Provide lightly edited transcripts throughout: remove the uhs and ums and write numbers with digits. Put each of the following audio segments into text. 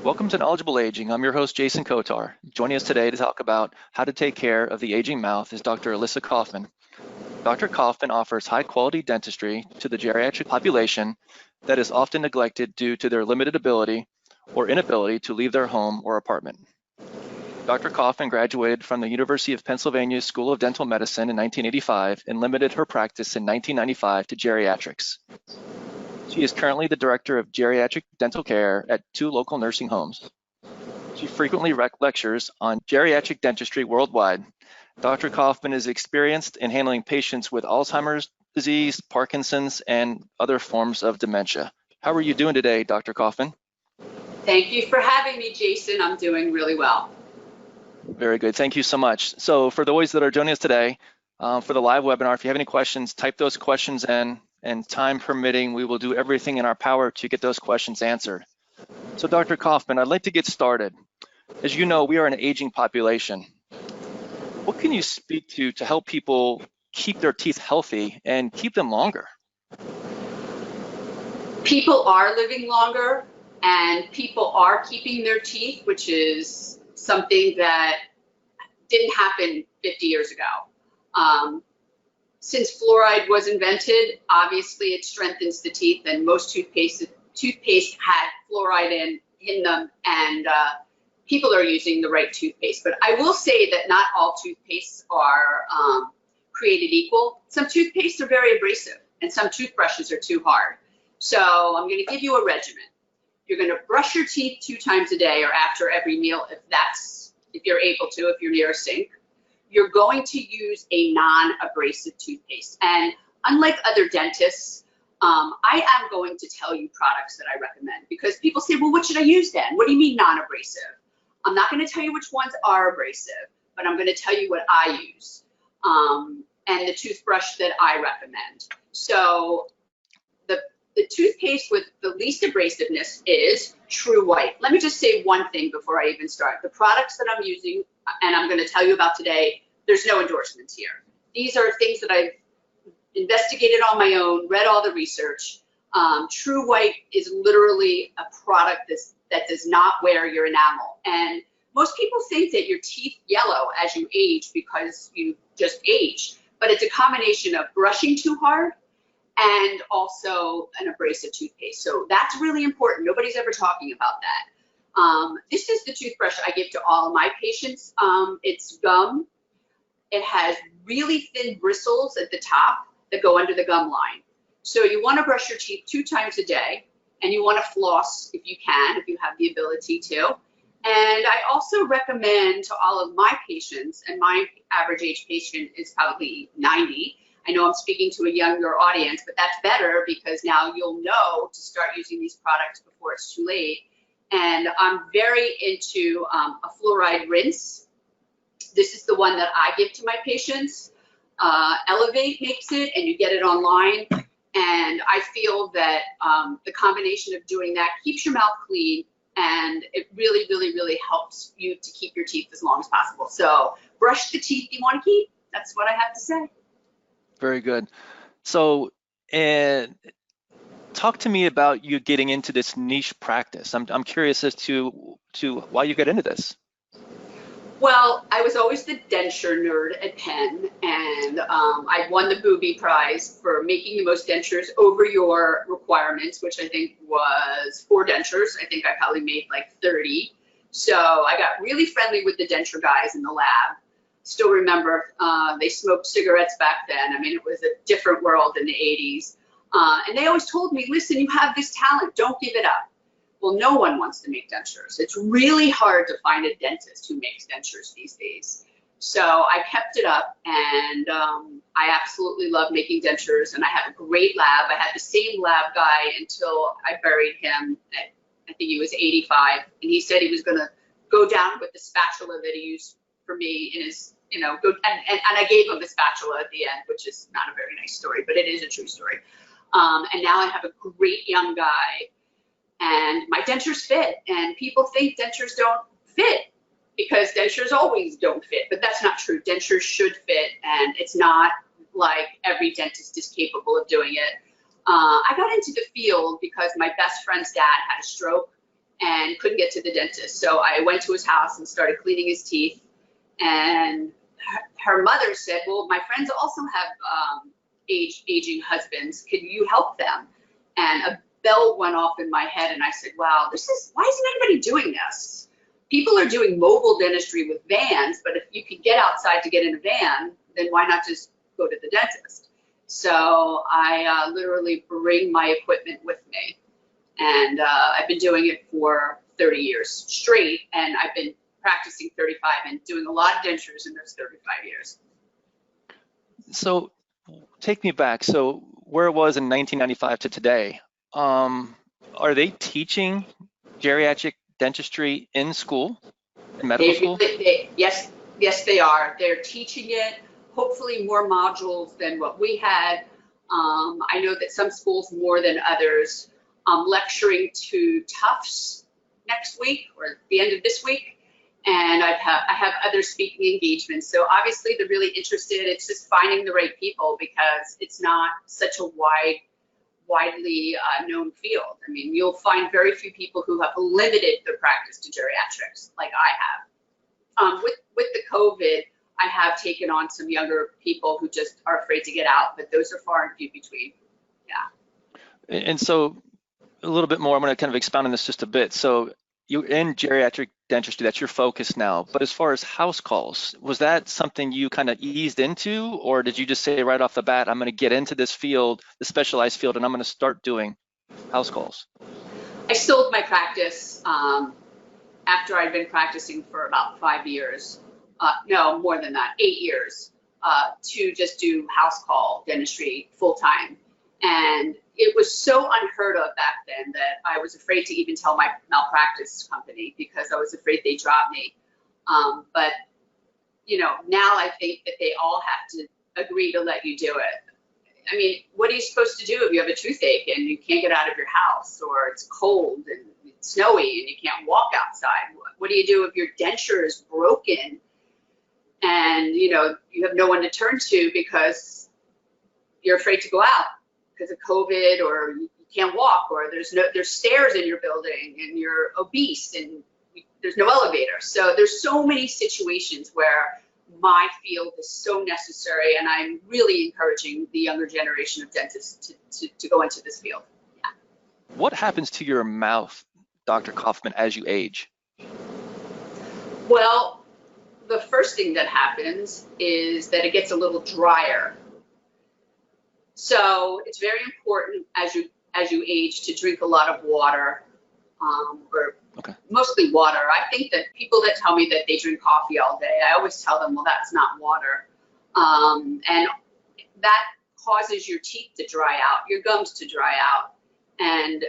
Welcome to Knowledgeable Aging. I'm your host, Jason Kotar. Joining us today to talk about how to take care of the aging mouth is Dr. Alisa Kauffman. Dr. Kauffman offers high-quality dentistry to the geriatric population that is often neglected due to their limited ability or inability to leave their home or apartment. Dr. Kauffman graduated from the University of Pennsylvania School of Dental Medicine in 1985 and limited her practice in 1995 to geriatrics. She is currently the director of geriatric dental care at 2 local nursing homes. She frequently lectures on geriatric dentistry worldwide. Dr. Kauffman is experienced in handling patients with Alzheimer's disease, Parkinson's, and other forms of dementia. How are you doing today, Dr. Kauffman? Thank you for having me, Jason. I'm doing really well. Very good. Thank you so much. So for those that are joining us today, for the live webinar, if you have any questions, type those questions in, and time permitting, we will do everything in our power to get those questions answered. So Dr. Kauffman, I'd like to get started. As you know, we are an aging population. What can you speak to help people keep their teeth healthy and keep them longer? People are living longer and people are keeping their teeth, which is something that didn't happen 50 years ago. Since fluoride was invented, obviously it strengthens the teeth, and most toothpaste had fluoride in them, and people are using the right toothpaste. But I will say that not all toothpastes are created equal. Some toothpastes are very abrasive, and some toothbrushes are too hard. So I'm going to give you a regimen. You're going to brush your teeth 2 times a day or after every meal, if you're able to, if you're near a sink. You're going to use a non-abrasive toothpaste. And unlike other dentists, I am going to tell you products that I recommend, because people say, well, what should I use then? What do you mean non-abrasive? I'm not going to tell you which ones are abrasive, but I'm going to tell you what I use and the toothbrush that I recommend. So the toothpaste with the least abrasiveness is True White. Let me just say one thing before I even start. The products that I'm using and I'm going to tell you about today, there's no endorsements here. These are things that I've investigated on my own, read all the research. True White is literally a product that does not wear your enamel. And most people think that your teeth yellow as you age because you just aged, but it's a combination of brushing too hard and also an abrasive toothpaste. So that's really important. Nobody's ever talking about that. This is the toothbrush I give to all of my patients. It's gum. It has really thin bristles at the top that go under the gum line. So you want to brush your teeth 2 times a day, and you want to floss if you can, if you have the ability to. And I also recommend to all of my patients, and my average age patient is probably 90. I know I'm speaking to a younger audience, but that's better because now you'll know to start using these products before it's too late. And I'm very into a fluoride rinse. This is the one that I give to my patients. Elevate makes it, and you get it online. And I feel that the combination of doing that keeps your mouth clean, and it really, really, really helps you to keep your teeth as long as possible. So brush the teeth you want to keep. That's what I have to say. Very good. So, talk to me about you getting into this niche practice. I'm curious as to why you got into this. Well, I was always the denture nerd at Penn, and I won the Booby Prize for making the most dentures over your requirements, which I think was 4 dentures. I think I probably made like 30. So I got really friendly with the denture guys in the lab. Still remember they smoked cigarettes back then. I mean, it was a different world in the 80s. And they always told me, listen, you have this talent, don't give it up. Well, no one wants to make dentures. It's really hard to find a dentist who makes dentures these days. So I kept it up, and I absolutely love making dentures, and I have a great lab. I had the same lab guy until I buried him at, I think he was 85, and he said he was going to go down with the spatula that he used for me in his, and I gave him the spatula at the end, which is not a very nice story, but it is a true story. And now I have a great young guy, and my dentures fit, and people think dentures don't fit because dentures always don't fit, but that's not true. Dentures should fit, and it's not like every dentist is capable of doing it. I got into the field because my best friend's dad had a stroke, and couldn't get to the dentist. So I went to his house and started cleaning his teeth. And her mother said, well, my friends also have aging husbands. Could you help them? And a bell went off in my head, and I said, wow, why isn't anybody doing this? People are doing mobile dentistry with vans, but if you could get outside to get in a van, then why not just go to the dentist? So I literally bring my equipment with me. And I've been doing it for 30 years straight, and I've been practicing 35 and doing a lot of dentures in those 35 years. So take me back. So where it was in 1995 to today, are they teaching geriatric dentistry in school, in medical school? Yes, they are. They're teaching it, hopefully more modules than what we had. I know that some schools more than others. I'm lecturing to Tufts next week or the end of this week, and I have other speaking engagements. So obviously they're really interested. It's just finding the right people because it's not such a widely known field. I mean, you'll find very few people who have limited their practice to geriatrics like I have. With the COVID, I have taken on some younger people who just are afraid to get out, but those are far and few between. Yeah. And so a little bit more, I'm going to kind of expound on this just a bit. So you're in geriatric dentistry, that's your focus now. But as far as house calls, was that something you kind of eased into, or did you just say right off the bat, I'm going to get into this field, the specialized field, and I'm going to start doing house calls? I sold my practice after I'd been practicing for about 5 years. No, more than that, 8 years, to just do house call dentistry full time. And it was so unheard of back then that I was afraid to even tell my malpractice company because I was afraid they'd drop me. But, you know, now I think that they all have to agree to let you do it. I mean, what are you supposed to do if you have a toothache and you can't get out of your house, or it's cold and it's snowy and you can't walk outside? What do you do if your denture is broken and, you know, you have no one to turn to because you're afraid to go out because of COVID, or you can't walk, or there's stairs in your building and you're obese and there's no elevator? So there's so many situations where my field is so necessary, and I'm really encouraging the younger generation of dentists to go into this field. Yeah. What happens to your mouth, Dr. Kauffman, as you age? Well, the first thing that happens is that it gets a little drier. So it's very important as you age to drink a lot of water, or mostly water. I think that people that tell me that they drink coffee all day, I always tell them, well, that's not water. And that causes your teeth to dry out, your gums to dry out. And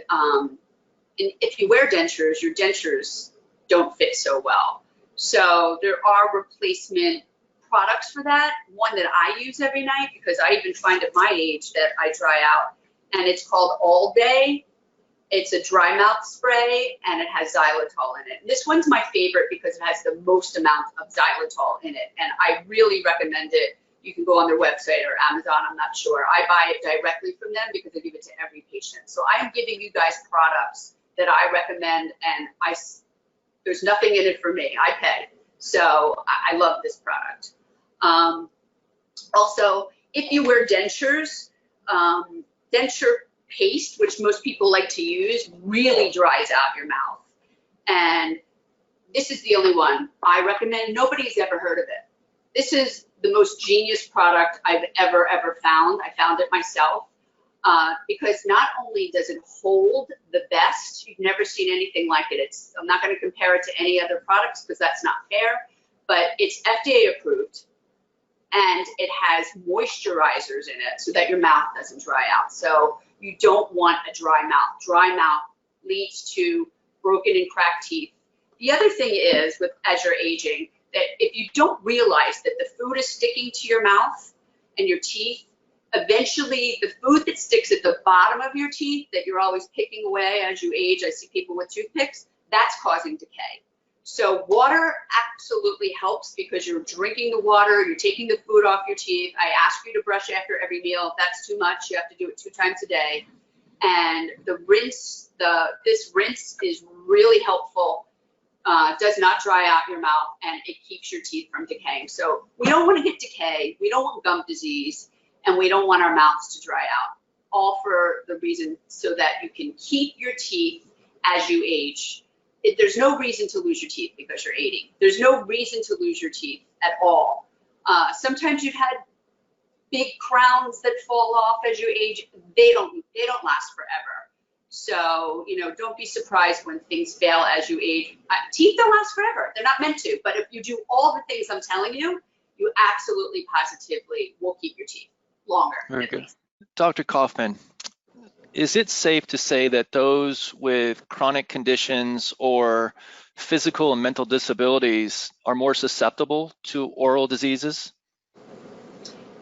if you wear dentures, your dentures don't fit so well. So there are replacement products for that. One that I use every night, because I even find at my age that I dry out, and it's called All Day. It's a dry mouth spray, and it has xylitol in it. And this one's my favorite because it has the most amount of xylitol in it, and I really recommend it. You can go on their website or Amazon, I'm not sure. I buy it directly from them because I give it to every patient. So I am giving you guys products that I recommend, and there's nothing in it for me. I pay. So I love this product. Also, if you wear dentures, denture paste, which most people like to use, really dries out your mouth. And this is the only one I recommend. Nobody's ever heard of it. This is the most genius product I've ever found. I found it myself because not only does it hold the best, you've never seen anything like it. I'm not going to compare it to any other products because that's not fair, but it's FDA approved. And it has moisturizers in it so that your mouth doesn't dry out. So you don't want a dry mouth. Dry mouth leads to broken and cracked teeth. The other thing is, as you're aging, that if you don't realize that the food is sticking to your mouth and your teeth, eventually the food that sticks at the bottom of your teeth that you're always picking away as you age, I see people with toothpicks, that's causing decay. So water absolutely helps because you're drinking the water, you're taking the food off your teeth. I ask you to brush after every meal. If that's too much, you have to do it 2 times a day. And the rinse, this rinse is really helpful. Does not dry out your mouth, and it keeps your teeth from decaying. So we don't want to get decay, we don't want gum disease, and we don't want our mouths to dry out. All for the reason so that you can keep your teeth as you age. There's no reason to lose your teeth because you're aging. There's no reason to lose your teeth at all. Sometimes you've had big crowns that fall off as you age. They don't last forever. So, you know, don't be surprised when things fail as you age. Teeth don't last forever. They're not meant to. But if you do all the things I'm telling you, you absolutely positively will keep your teeth longer. Very good. Dr. Kauffman, is it safe to say that those with chronic conditions or physical and mental disabilities are more susceptible to oral diseases?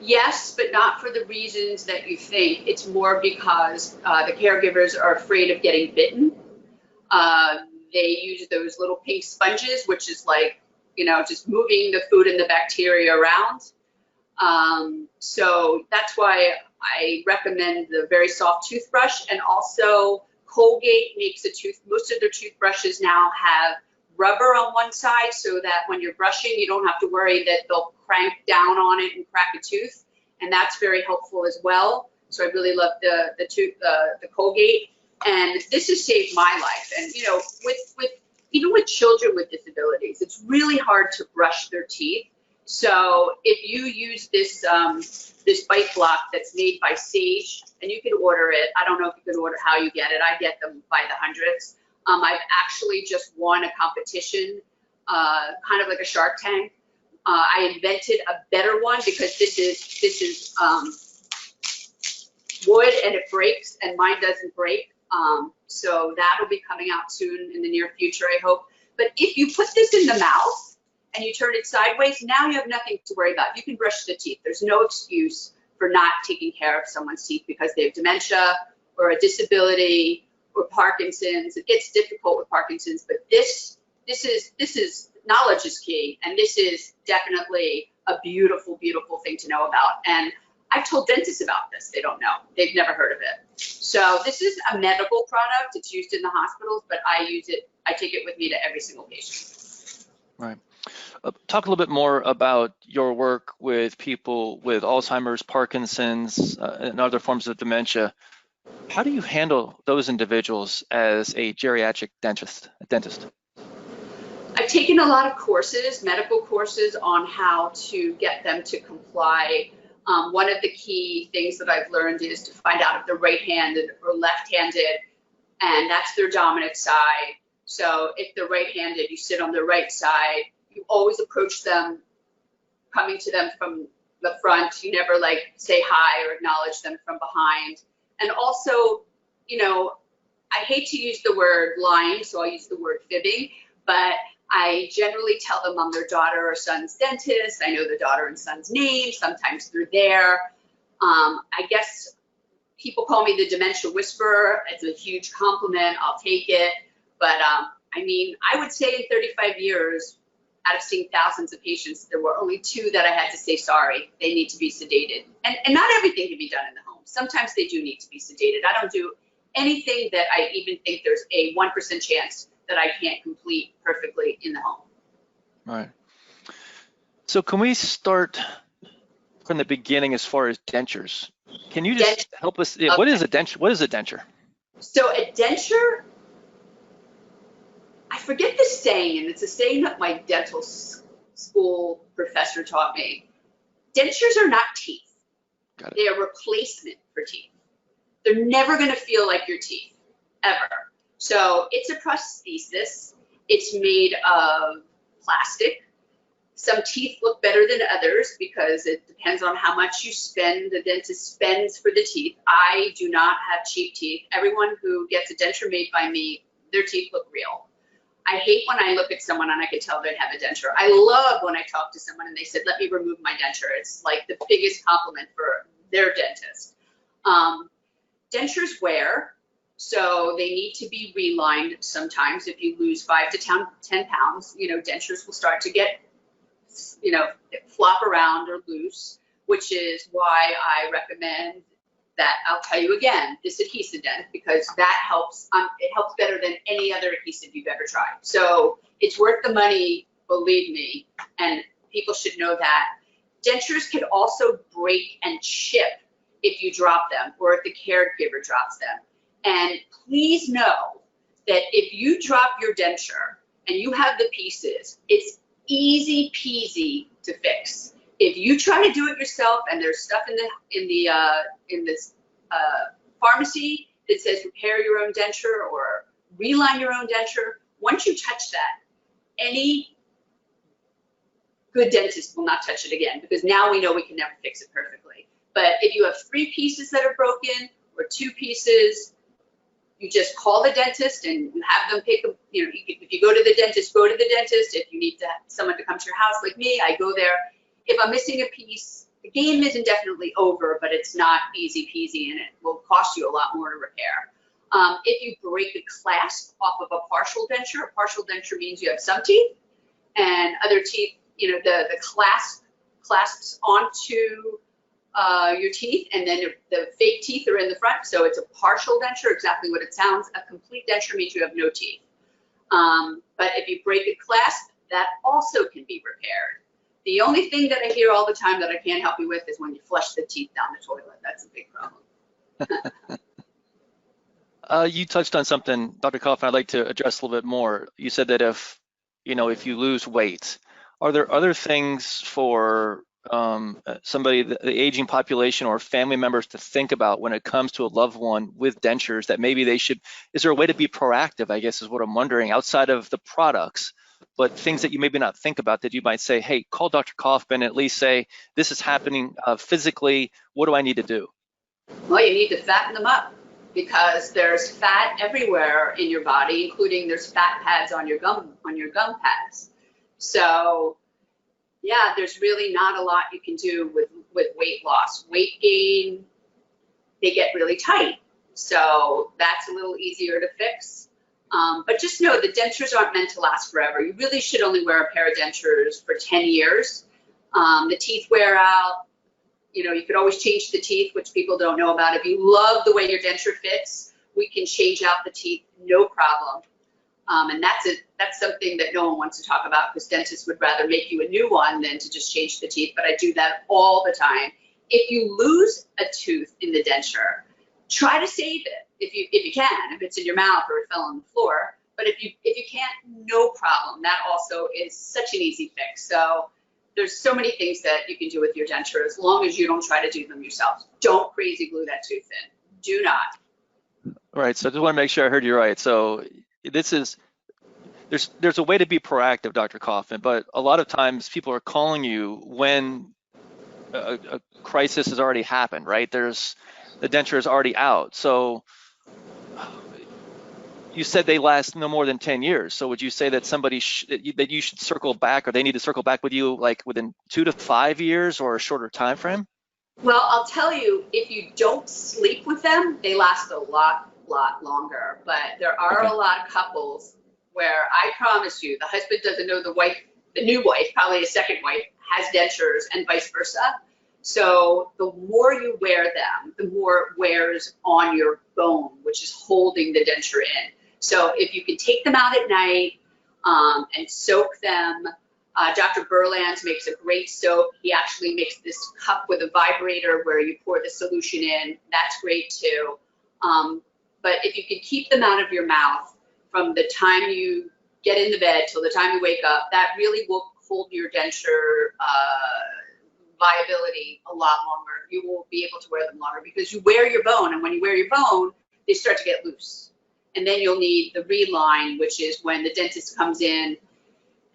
Yes, but not for the reasons that you think. It's more because the caregivers are afraid of getting bitten. They use those little pink sponges, which is like, you know, just moving the food and the bacteria around. So that's why I recommend the very soft toothbrush. And also Colgate makes most of their toothbrushes now have rubber on one side so that when you're brushing, you don't have to worry that they'll crank down on it and crack a tooth. And that's very helpful as well. So I really love the Colgate. And this has saved my life. And, you know, even with children with disabilities, it's really hard to brush their teeth. So if you use this this bite block that's made by Sage, and you can order it. I don't know if you can order how you get it. I get them by the hundreds. I've actually just won a competition, kind of like a Shark Tank. I invented a better one because this is wood and it breaks, and mine doesn't break. So that'll be coming out soon in the near future, I hope. But if you put this in the mouth and you turn it sideways, now you have nothing to worry about. You can brush the teeth. There's no excuse for not taking care of someone's teeth because they have dementia or a disability or Parkinson's. It gets difficult with Parkinson's, but this is knowledge is key, and this is definitely a beautiful, beautiful thing to know about. And I've told dentists about this. They don't know. They've never heard of it. So this is a medical product. It's used in the hospitals, but I use it. I take it with me to every single patient. Right. Talk a little bit more about your work with people with Alzheimer's, Parkinson's, and other forms of dementia. How do you handle those individuals as a geriatric dentist? I've taken a lot of courses, medical courses, on how to get them to comply. One of the key things that I've learned is to find out if they're right-handed or left-handed, and that's their dominant side. So if they're right-handed, you sit on the right side. You always approach them, coming to them from the front. You never like say hi or acknowledge them from behind. And also, you know, I hate to use the word lying, so I'll use the word fibbing, but I generally tell them I'm their daughter or son's dentist. I know the daughter and son's name. Sometimes they're there. I guess people call me the dementia whisperer. It's a huge compliment. I'll take it. But I mean, I would say in 35 years, out of seeing thousands of patients, there were only 2 that I had to say, sorry, they need to be sedated. And not everything can be done in the home. Sometimes they do need to be sedated. I don't do anything that I even think there's a 1% chance that I can't complete perfectly in the home. Right. So can we start from the beginning as far as dentures? Can you just help us? Yeah, okay. What is a denture? What is a denture? So a denture, I forget the saying, and it's a saying that my dental school professor taught me. Dentures are not teeth. They are replacement for teeth. They're never going to feel like your teeth, ever. So it's a prosthesis. It's made of plastic. Some teeth look better than others because it depends on how much you spend, the dentist spends for the teeth. I do not have cheap teeth. Everyone who gets a denture made by me, their teeth look real. I hate when I look at someone and I can tell they have a denture. I love when I talk to someone and they said, let me remove my denture. It's like the biggest compliment for their dentist. Dentures wear, so they need to be relined sometimes. If you lose 5 to 10 pounds, you know, dentures will start to get, you know, flop around or loose, which is why I recommend that I'll tell you again, this adhesive dent, because that helps, it helps better than any other adhesive you've ever tried. So it's worth the money, believe me, and people should know that. Dentures can also break and chip if you drop them or if the caregiver drops them. And please know that if you drop your denture and you have the pieces, it's easy peasy to fix. If you try to do it yourself and there's stuff in this pharmacy that says repair your own denture or reline your own denture, once you touch that, any good dentist will not touch it again, because now we know we can never fix it perfectly. But if you have 3 pieces that are broken or 2 pieces, you just call the dentist and you have them pick them. You know, if you go to the dentist, go to the dentist. If you need someone to come to your house like me, I go there. If I'm missing a piece, the game isn't definitely over, but it's not easy peasy, and it will cost you a lot more to repair. If you break a clasp off of a partial denture means you have some teeth and other teeth, you know, the clasps onto your teeth, and then the fake teeth are in the front. So it's a partial denture, exactly what it sounds. A complete denture means you have no teeth. But if you break a clasp, that also can be repaired. The only thing that I hear all the time that I can't help you with is when you flush the teeth down the toilet. That's a big problem. You touched on something, Dr. Kauffman, I'd like to address a little bit more. You said that if you lose weight, are there other things for somebody, the aging population or family members to think about when it comes to a loved one with dentures that maybe they should, is there a way to be proactive, I guess is what I'm wondering, outside of the products, but things that you maybe not think about that you might say, hey, call Dr. Kauffman, at least say, this is happening physically, what do I need to do? Well, you need to fatten them up, because there's fat everywhere in your body, including there's fat pads on your gum pads. So yeah, there's really not a lot you can do with weight loss. Weight gain, they get really tight. So that's a little easier to fix. But just know the dentures aren't meant to last forever. You really should only wear a pair of dentures for 10 years. The teeth wear out. You know, you could always change the teeth, which people don't know about. If you love the way your denture fits, we can change out the teeth, no problem. And that's something that no one wants to talk about, because dentists would rather make you a new one than to just change the teeth. But I do that all the time. If you lose a tooth in the denture, try to save it if you can, if it's in your mouth or it fell on the floor. But if you can't, no problem. That also is such an easy fix. So there's so many things that you can do with your denture as long as you don't try to do them yourself. Don't crazy glue that tooth in. Do not. All right, so I just want to make sure I heard you right. So there's a way to be proactive, Dr. Kauffman, but a lot of times people are calling you when a crisis has already happened, right? The denture is already out. So you said they last no more than 10 years. So would you say that that you should circle back, or they need to circle back with you like within 2 to 5 years or a shorter time frame? Well, I'll tell you, if you don't sleep with them, they last a lot longer. But there are a lot of couples where I promise you, the husband doesn't know the new wife, probably a second wife, has dentures and vice versa. So the more you wear them, the more it wears on your bone, which is holding the denture in. So if you can take them out at night and soak them, Dr. Berlands makes a great soap. He actually makes this cup with a vibrator where you pour the solution in. That's great too. But if you can keep them out of your mouth from the time you get in the bed till the time you wake up, that really will hold your denture viability a lot longer. You will be able to wear them longer because you wear your bone, and when you wear your bone, they start to get loose. And then you'll need the reline, which is when the dentist comes in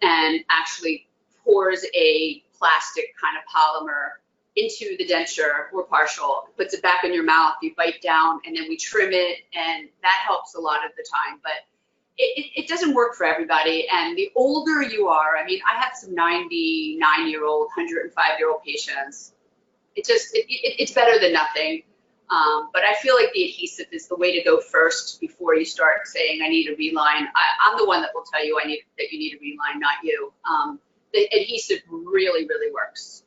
and actually pours a plastic kind of polymer into the denture or partial, puts it back in your mouth, you bite down, and then we trim it, and that helps a lot of the time. But it doesn't work for everybody, and the older you are, I mean, I have some 99-year-old, 105-year-old patients. It's better than nothing. But I feel like the adhesive is the way to go first before you start saying, I need a reline. I'm the one that will tell you that you need a reline, not you. The adhesive really, really works.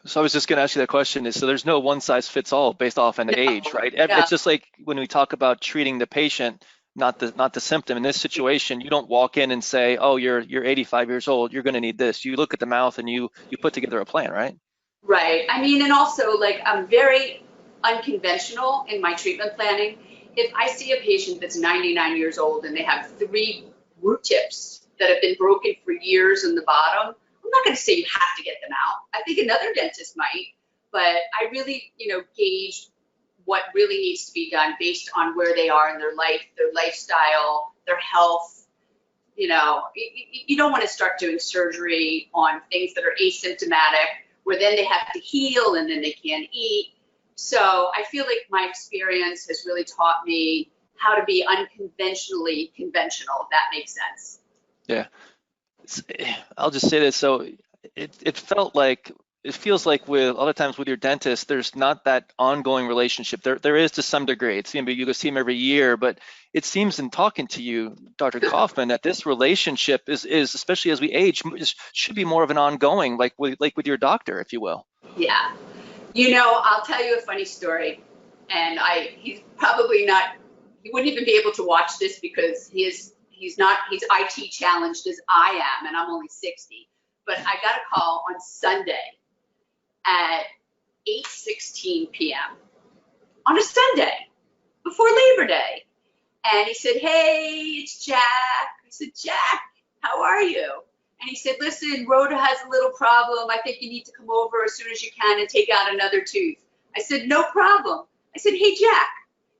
So I was just going to ask you that question. So there's no one size fits all based off an age, No, right? no, It's just like when we talk about treating the patient, not the symptom. In this situation, you don't walk in and say, "Oh, you're 85 years old. You're going to need this." You look at the mouth and you put together a plan, right? right. I mean, and also like I'm very unconventional in my treatment planning. If I see a patient that's 99 years old and they have 3 root tips that have been broken for years in the bottom, I'm not going to say you have to get them out. I think another dentist might, but I really, gauge what really needs to be done based on where they are in their life, their lifestyle, their health. You don't want to start doing surgery on things that are asymptomatic where then they have to heal and then they can't eat. So I feel like my experience has really taught me how to be unconventionally conventional, if that makes sense. Yeah. I'll just say this. So it feels like with a lot of times with your dentist, there's not that ongoing relationship. There is to some degree. It's, you go see him every year, but it seems in talking to you, Dr. Kauffman, that this relationship is especially as we age, should be more of an ongoing, like with your doctor, if you will. Yeah. I'll tell you a funny story. And he's probably not, he wouldn't even be able to watch this because he's IT challenged as I am, and I'm only 60. But I got a call on Sunday at 8:16 p.m. on a Sunday before Labor Day. And he said, "Hey, it's Jack." I said, "Jack, how are you?" And he said, "Listen, Rhoda has a little problem. I think you need to come over as soon as you can and take out another tooth." I said, "No problem." I said, "Hey, Jack,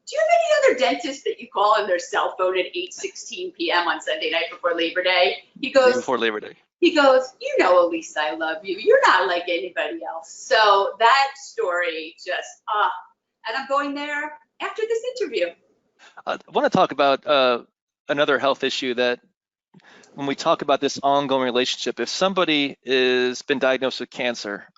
do you have any other dentists that you call on their cell phone at 8:16 p.m. on Sunday night before Labor Day?" He Day goes, before Labor Day. "Alisa, I love you. You're not like anybody else." So that story just, and I'm going there after this interview. I want to talk about another health issue that when we talk about this ongoing relationship, if somebody has been diagnosed with cancer,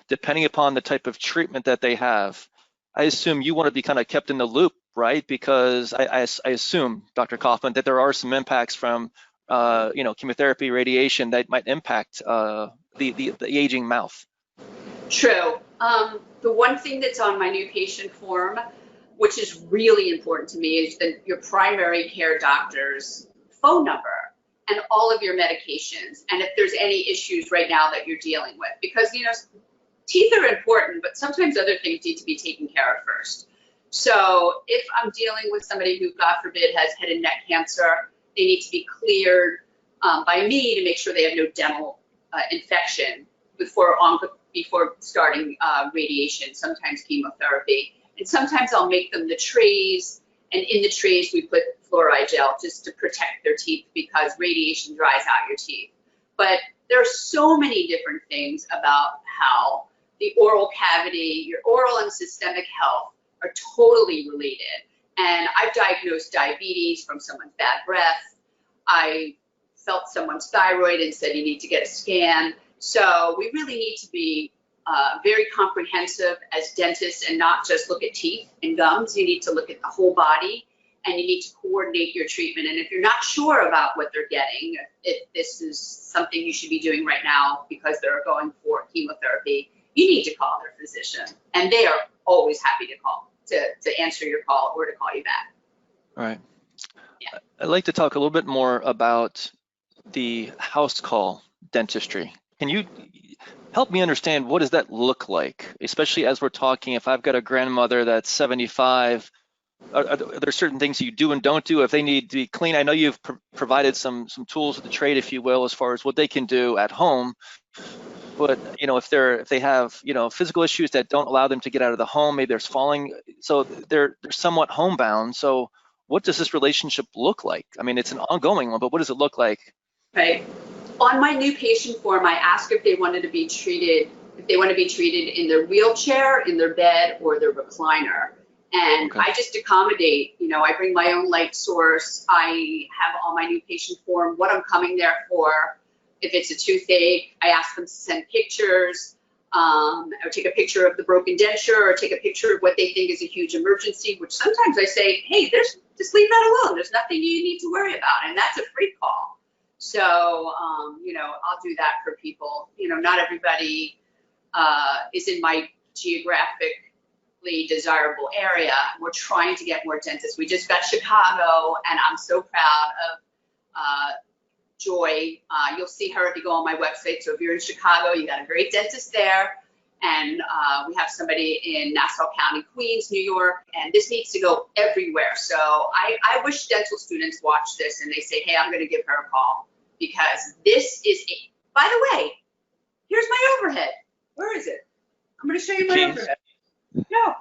depending upon the type of treatment that they have, I assume you want to be kind of kept in the loop, right? Because I assume, Dr. Kauffman, that there are some impacts from chemotherapy, radiation that might impact the aging mouth. True. The one thing that's on my new patient form, which is really important to me, is your primary care doctor's phone number and all of your medications, and if there's any issues right now that you're dealing with. Because, teeth are important, but sometimes other things need to be taken care of first. So if I'm dealing with somebody who, God forbid, has head and neck cancer, they need to be cleared by me to make sure they have no dental infection before starting radiation, sometimes chemotherapy. And sometimes I'll make them the trays, and in the trays we put fluoride gel just to protect their teeth because radiation dries out your teeth. But there are so many different things about how the oral cavity, your oral and systemic health are totally related. And I've diagnosed diabetes from someone's bad breath. I felt someone's thyroid and said you need to get a scan. So we really need to be very comprehensive as dentists and not just look at teeth and gums. You need to look at the whole body, and you need to coordinate your treatment. And if you're not sure about what they're getting, if this is something you should be doing right now because they're going for chemotherapy, you need to call their physician. And they are always happy to call, to answer your call or to call you back. All right. Yeah. I'd like to talk a little bit more about the house call dentistry. Can you help me understand what does that look like, especially as we're talking, if I've got a grandmother that's 75, are there certain things you do and don't do if they need to be clean? I know you've provided some tools of the trade, if you will, as far as what they can do at home. But if they have physical issues that don't allow them to get out of the home, maybe there's falling, so they're somewhat homebound. So what does this relationship look like? I mean, it's an ongoing one, but what does it look like? Right. On my new patient form, I ask if they want to be treated in their wheelchair, in their bed, or their recliner. And Okay. I just accommodate, I bring my own light source. I have on my new patient form what I'm coming there for. If it's a toothache, I ask them to send pictures, or take a picture of the broken denture, or take a picture of what they think is a huge emergency, which sometimes I say, hey, just leave that alone. There's nothing you need to worry about. And that's a free call. So, I'll do that for people. Not everybody is in my geographically desirable area. We're trying to get more dentists. We just got Chicago, and I'm so proud of Joy. You'll see her if you go on my website. So if you're in Chicago, you got a great dentist there. And we have somebody in Nassau County, Queens, New York, and this needs to go everywhere. So I wish dental students watch this and they say, hey, I'm going to give her a call, because this is, by the way, here's my overhead. Where is it? I'm going to show you my overhead. No.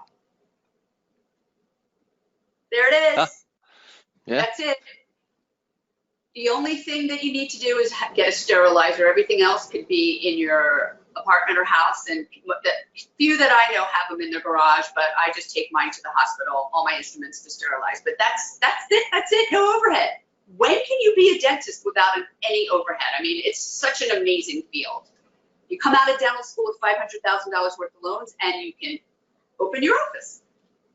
There it is. Huh? Yeah. That's it. The only thing that you need to do is get a sterilizer. Everything else could be in your apartment or house, and the few that I know have them in their garage, but I just take mine to the hospital, all my instruments to sterilize. But that's it, no overhead. When can you be a dentist without any overhead? I mean, it's such an amazing field. You come out of dental school with $500,000 worth of loans, and you can open your office,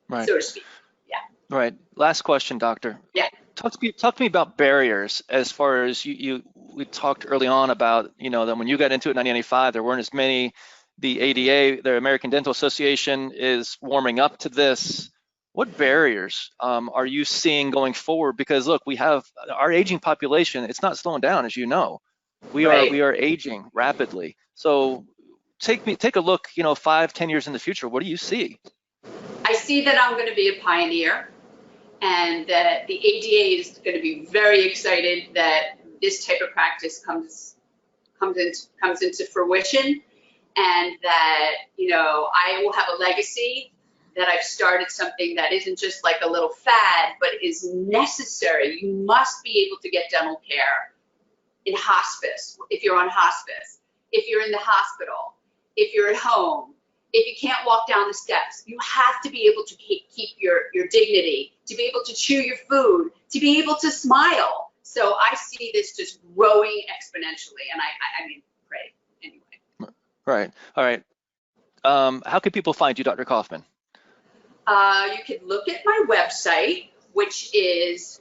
Right. so to speak. Yeah. Right. Last question, doctor. Yeah. Talk to me about barriers, as far as we talked early on about, that when you got into it in 1995, there weren't as many. The ADA, the American Dental Association, is warming up to this. What barriers are you seeing going forward? Because look, we have our aging population. It's not slowing down, as you know. We are aging rapidly. So take a look, 5-10 years in the future. What do you see? I see that I'm going to be a pioneer, and that the ADA is going to be very excited that this type of practice comes into fruition, and that I will have a legacy, that I've started something that isn't just like a little fad, but is necessary. You must be able to get dental care in hospice, if you're on hospice, if you're in the hospital, if you're at home, if you can't walk down the steps. You have to be able to keep your dignity, to be able to chew your food, to be able to smile. So I see this just growing exponentially, and I mean, pray anyway. Right. All right. How can people find you, Dr. Kauffman? You could look at my website, which is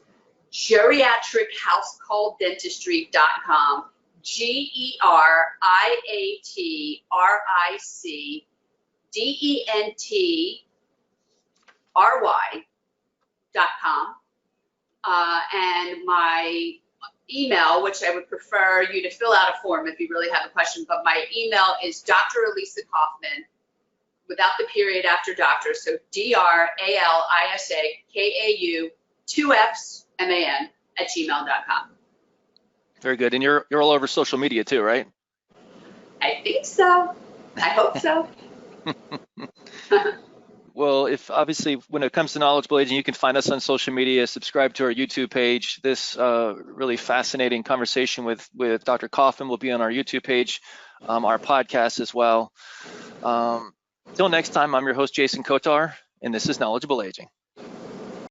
geriatrichousecalldentistry.com. GeriatricDentry.com. And my email, which I would prefer you to fill out a form if you really have a question, but my email is Dr. Alisa Kauffman, without the period after doctor, so DRALISAKAU 2FsMAN @gmail.com. Very good. And you're all over social media too, right? I think so. I hope so. Well, if obviously when it comes to knowledgeable aging, you can find us on social media, subscribe to our YouTube page. This really fascinating conversation with Dr. Kauffman will be on our YouTube page, our podcast as well. Till next time, I'm your host, Jason Kotar, and this is Knowledgeable Aging.